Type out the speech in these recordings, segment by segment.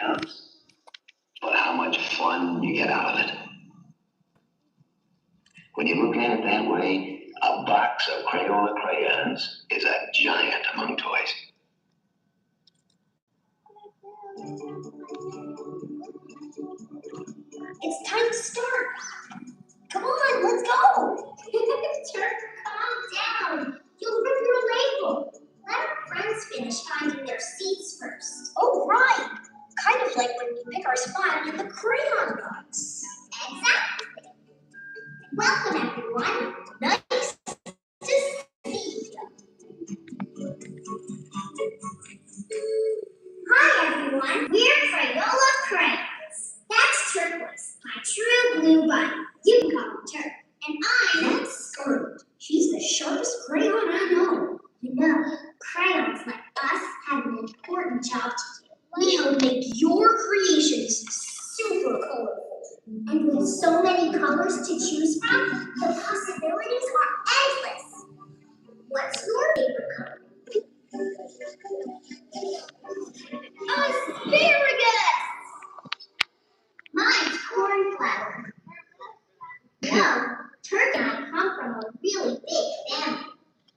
crayons, but how much fun you get out of it. When you look at it that way, a box of Crayola crayons is a giant among toys. It's time to start. Come on, let's go. Turk, calm down. You'll rip your label. Let our friends finish finding their seats first. Oh, right. Kind of like when we pick our spot in the crayon box. Exactly. Welcome, everyone. Nice to see you. Hi, everyone. We're Crayola crayons. That's Turquoise, my true blue bunny. You can call him Turk. And that's Scarlet. She's the sharpest crayon I know. You know, crayons like us have an important job to do. We help make your creations super colorful. And with so many colors to choose from, the possibilities are endless. What's your favorite color? Asparagus! Mine's cornflower. No, Turk and I come from a really big family.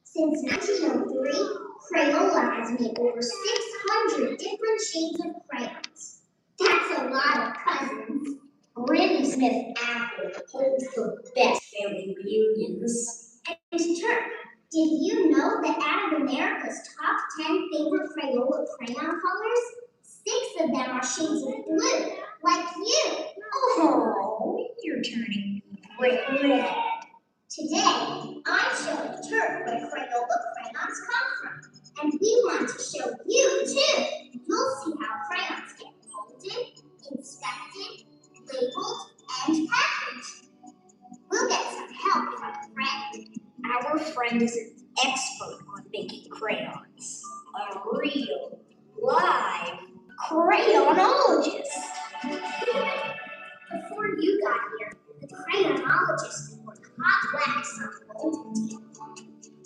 Since 1903, Crayola has made over 600 different shades of crayons. That's a lot of cousins. Granny Smith Apple holds the best family reunions. And Turk, did you know that out of America's top 10 favorite Crayola crayon colors, 6 of them are shades of blue, like you. Oh, you're turning bright red. Today, I'm showing Turk where Crayola crayons come from. And we want to show you too. You'll see how crayons get molded, inspected, labeled, and packaged. We'll get some help from a friend. Our friend is an expert on making crayons. A real, live crayonologist. Before you got here, the crayonologist poured hot wax on the molding table.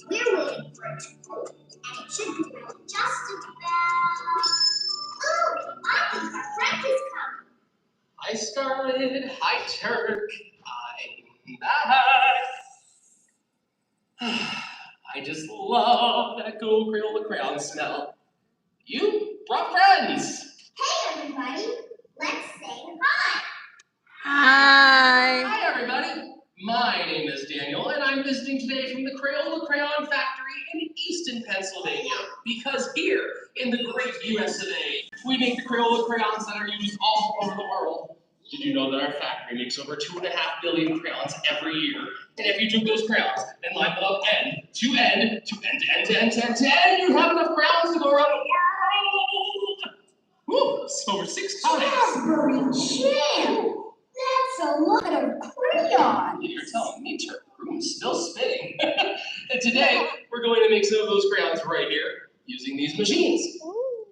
We're waiting for it to cool, and it should be ready just about. Oh, I think our friend is coming. Hi, Scarlet. Hi, Turk. I'm back. I just love that good old Crayola crayon smell. You brought friends. Hey, everybody. Let's say hi. Hi. Hi, everybody. My name is Daniel, and I'm visiting today from the Crayola Crayon Factory in Easton, Pennsylvania. Because here, in the great US of A, we make the Crayola crayons that are used all over the world. Did you know that our factory makes over 2.5 billion crayons every year? And if you took those crayons and lined them up end to end, to end to end to end to end to end, you'd have enough crayons to go around the world! Woo, it's over 6 times. Raspberry jam! That's a lot of crayon. You're telling me, Turk, the room's still spinning. And today, we're going to make some of those crayons right here using these machines.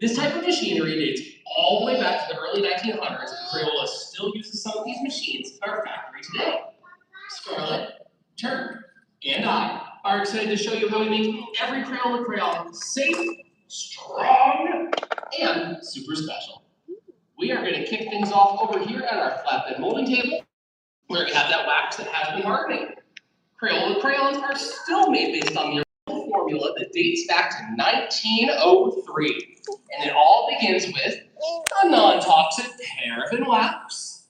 This type of machinery dates all the way back to the early 1900s, and Crayola still uses some of these machines in our factory today. Scarlet, Turk, and I are excited to show you how we make every Crayola crayon safe, strong, and super special. We are going to kick things off over here at our flatbed molding table, where we have that wax that has been hardening. Crayola crayons are still made based on the original formula that dates back to 1903. And it all begins with a non-toxic paraffin wax,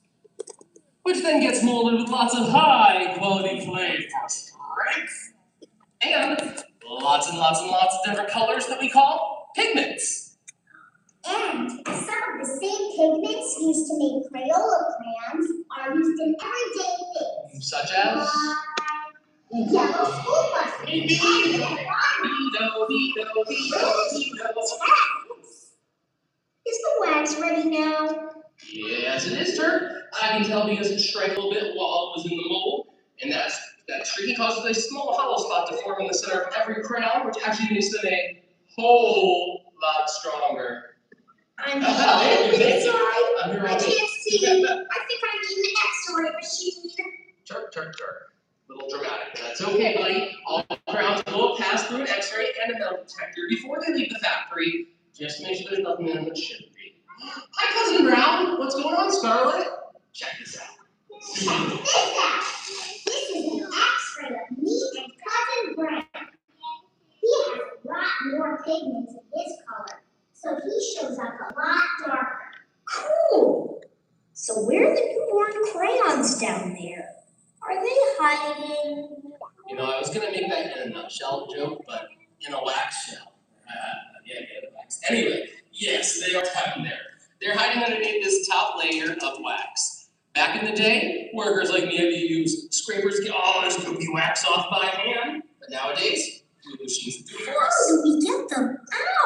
which then gets molded with lots of high-quality clay for strength, and lots and lots and lots of different colors that we call pigments. And some of the same pigments used to make Crayola crayons are used in everyday things. Such as? Yellow school buses. Is the wax ready now? Yes, it is, Turk. I can tell because it shrank a little bit while it was in the mold, and that shrinking causes a small hollow spot to form in the center of every crayon, which actually makes them a whole lot stronger. I'm inside. I'm here I can't see. I think I need an X-ray machine. Turk. A little dramatic, but that's okay, buddy. All crayons will pass through an X-ray and a metal detector before they leave the factory, just to make sure there's nothing in them that shouldn't be. Hi, Cousin Brown. What's going on, Scarlet? Check this out. Check this out. This is an X-ray of me and Cousin Brown. He has a lot more pigments in his color, so he shows up a lot darker. Cool. So where are the newborn crayons down there? Are they hiding? You know, I was gonna make that in a nutshell joke, but in a wax shell. Yeah, wax. Anyway, yes, they are down there. They're hiding underneath this top layer of wax. Back in the day, workers like me had to use scrapers to get all this goopy wax off by hand. But nowadays, we have machines that do it for How us. do we get them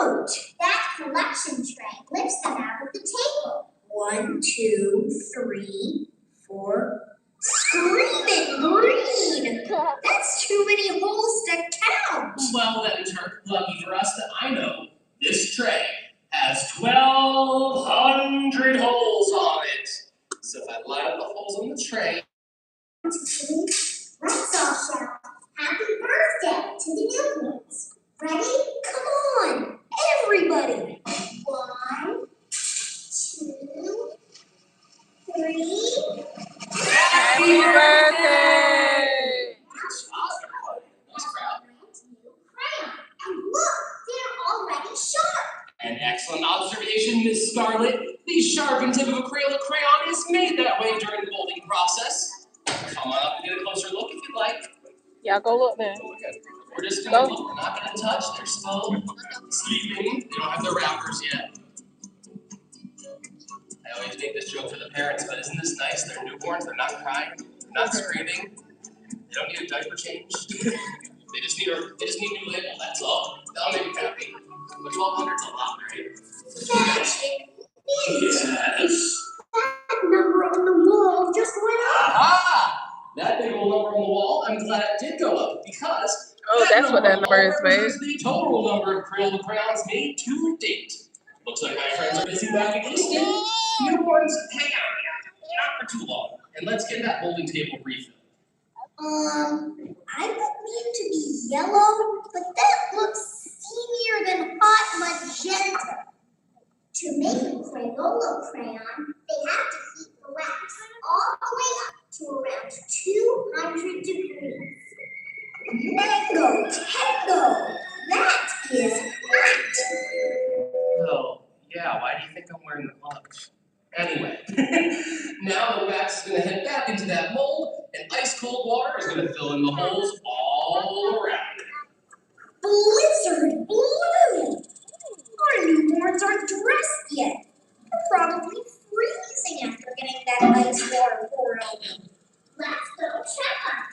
out? That collection tray lifts them out of the table. 1, 2, 3, 4. Scream and green! That's too many holes to count! Well then, Turk, lucky for us that I know, this tray has 1,200 holes on it. So if I line up the holes on the tray, Let's all shout happy birthday to the newborns. Ready? Come on, everybody. 1, 2, 3. Happy birthday! nice crowd. New crayon. And look, they're already sharp. An excellent observation, Miss Scarlet. The sharpened tip of a Crayola crayon is made that way during the molding process. Come on up and get a closer look if you'd like. Y'all go look then. We're just gonna look, we're not gonna touch. They're still sleeping. They don't have their wrappers yet. I always make this joke for the parents, but isn't this nice? They're newborns, they're not crying, they're not screaming. They don't need a diaper change. They just need a new label, that's all. That'll make them happy. But 1,200's a lot, right? Magic. Yes. That number on the wall just went up. Aha! That big old number on the wall, I'm glad it did go up because Oh, that's what that on the number wall is, babe. represents the total number of Crayola crayons made to date. Looks like my friends are busy bagging listing. Newborns, hang out here. Not for too long. And let's get that holding table refilled. I don't mean to be yellow, but that looks steamier than hot magenta. To make a Crayola crayon, they have to heat the wax all the way up to around 200 degrees. Mango tango! That is hot! Oh, yeah, why do you think I'm wearing the gloves? Anyway, now the wax is going to head back into that mold, and ice cold water is going to fill in the holes all around it. Blizzard blue! Our newborns aren't dressed yet. They're probably freezing after getting that ice water poured on them. Let's go check.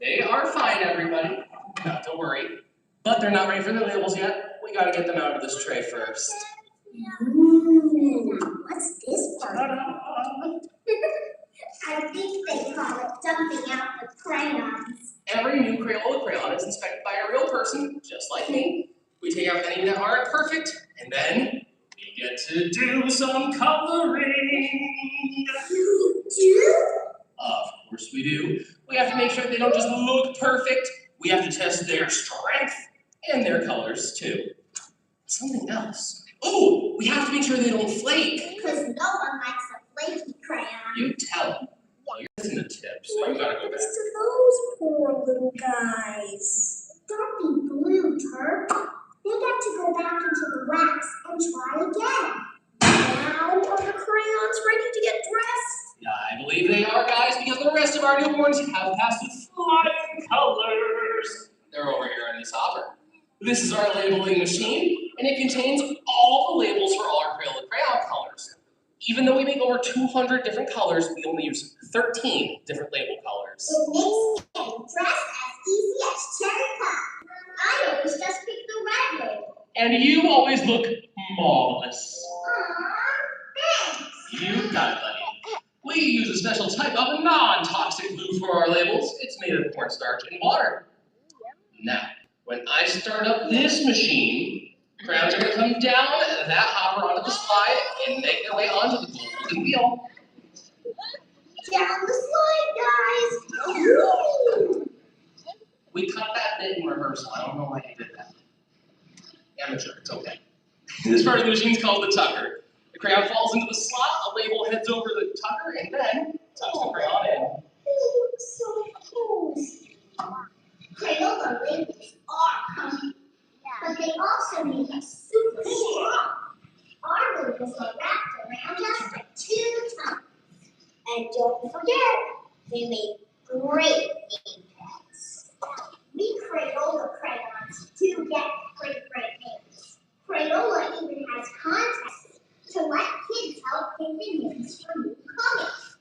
They are fine, everybody. Not to worry. But they're not ready for the labels yet. We gotta get them out of this tray first. Ooh, what's this part? Ta-da! I think they call it dumping out the crayons. Every new Crayola crayon is inspected by a real person, just like me. We take out any that aren't perfect, and then we get to do some coloring. You do? Of course we do. We have to make sure they don't just look perfect. We have to test their strength and their colors too. Something else. Oh, we have to make sure they don't flake. Because no one likes a flaky crayon. You tell them. Well, you're missing the tip, so What you gotta go happens back. to those poor little guys? Don't be blue, Turk. They get to go back into the wax and try again. Now are the crayons ready to get dressed? Yeah, I believe they are, guys, because the rest of our newborns have passed with flying colors. They're over here in this hopper. This is our labeling machine, and it contains all the labels for all our Crayola crayon colors. Even though we make over 200 different colors, we only use 13 different label colors. It makes getting dressed as easy as cherry pie. I always just pick the red label. And you always look marvelous. Aww, thanks. You got it, buddy. We use a special type of non-toxic glue for our labels. It's made of cornstarch and water. Now, when I start up this machine, crayons are going to come down that hopper onto the slide and make their way onto the golden wheel. Down the slide, guys. Woo! We cut that bit in rehearsal. I don't know why you did that. Amateur, it's okay. This part of the machine is called the tucker. The crayon falls into the slot, a label heads over the tucker, and then tucks the crayon in. They look so cozy. Crayola labels are comfy, but they also make us super strong. Our labels are wrapped around us like 2 times. And don't forget, they make great ink pads. We Crayola crayons do get great names. Crayola even has contests to let kids help pick the names for new comics.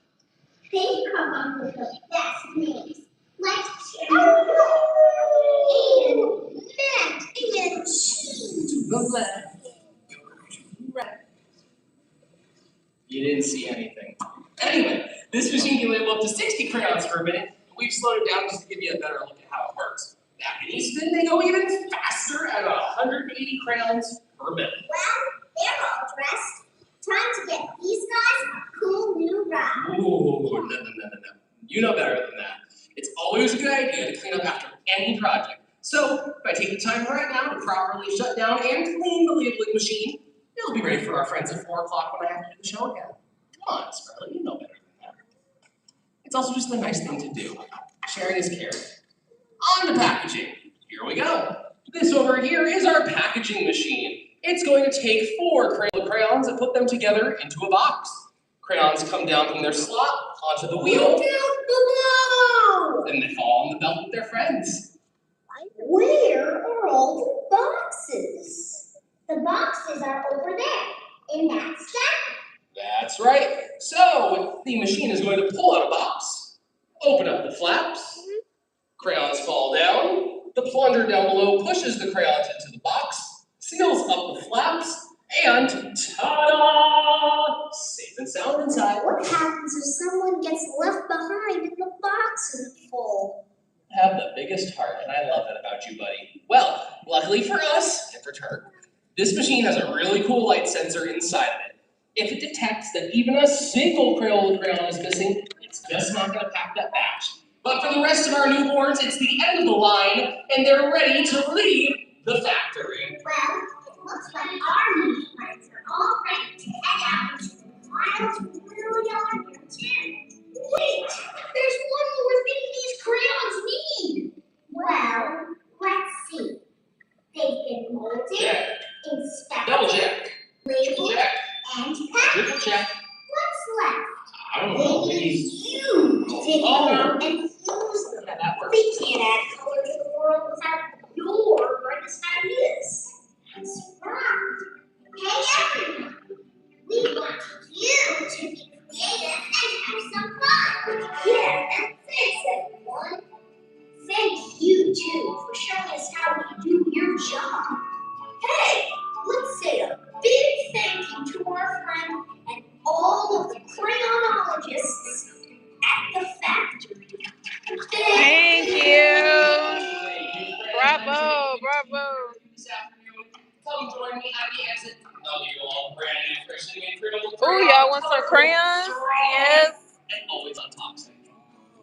They come up with the best names, like Cherry and Matt and Cheese. You didn't see anything. Anyway, this machine can label up to 60 crayons per minute. We've slowed it down just to give you a better look at how it works. Back in Easton, they go even faster at 180 crayons per minute. Well, they're all dressed. Time to get these guys a cool new ride. Ooh, no. You know better than that. It's always a good idea to clean up after any project. So, if I take the time right now to properly shut down and clean the labeling machine, it'll be ready for our friends at 4 o'clock when I have to do the show again. Come on, Scarlett, you know better than that. It's also just a nice thing to do. Sharing is caring. On to packaging. Here we go. This over here is our packaging machine. It's going to take 4 Crayola crayons and put them together into a box. Crayons come down from their slot onto the wheel. Then they fall on the belt with their friends. Where are all the boxes? The boxes are over there, in that stack. That's right. So, the machine is going to pull out a box, open up the flaps, crayons fall down, the plunger down below pushes the crayons into the box, seals up the flaps, and ta-da! Safe and sound inside. What happens if someone gets left behind and the box isn't full? Have the biggest heart, and I love that about you, buddy. Well, luckily for us, and for Turk, this machine has a really cool light sensor inside of it. If it detects that even a single Crayola crayon is missing, it's just not going to pack that batch. But for the rest of our newborns, it's the end of the line, and they're ready to leave the factory. Well, it looks like our new friends are all ready to head out into the wild blue yard too. Wait, there's one more thing these crayons need. Well, let's see. They've been molded, Check. inspected, Double check. labeled, Check. and packed. Triple check. What's left? I don't They know. need Maybe. you to take them out and use them. Yeah, that works. We can't add color to the world without your brightest ideas. That's right. Hey everyone, we want you to be creative and have some fun. Yeah, and thanks everyone. Thank you too for showing us how to do your job. Hey, let's say a big thank you to our friend and all of the crayonologists at the factory. Thank you. Bravo. This afternoon, come join me at the exit. I'll give you all brand new, freshly made Crayola Ooh, y'all want some crayons? Yes. and always on top.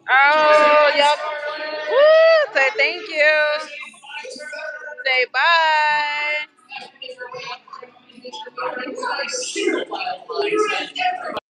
Oh, y'all. Woo, say thank you. Say bye. Single file lines that everybody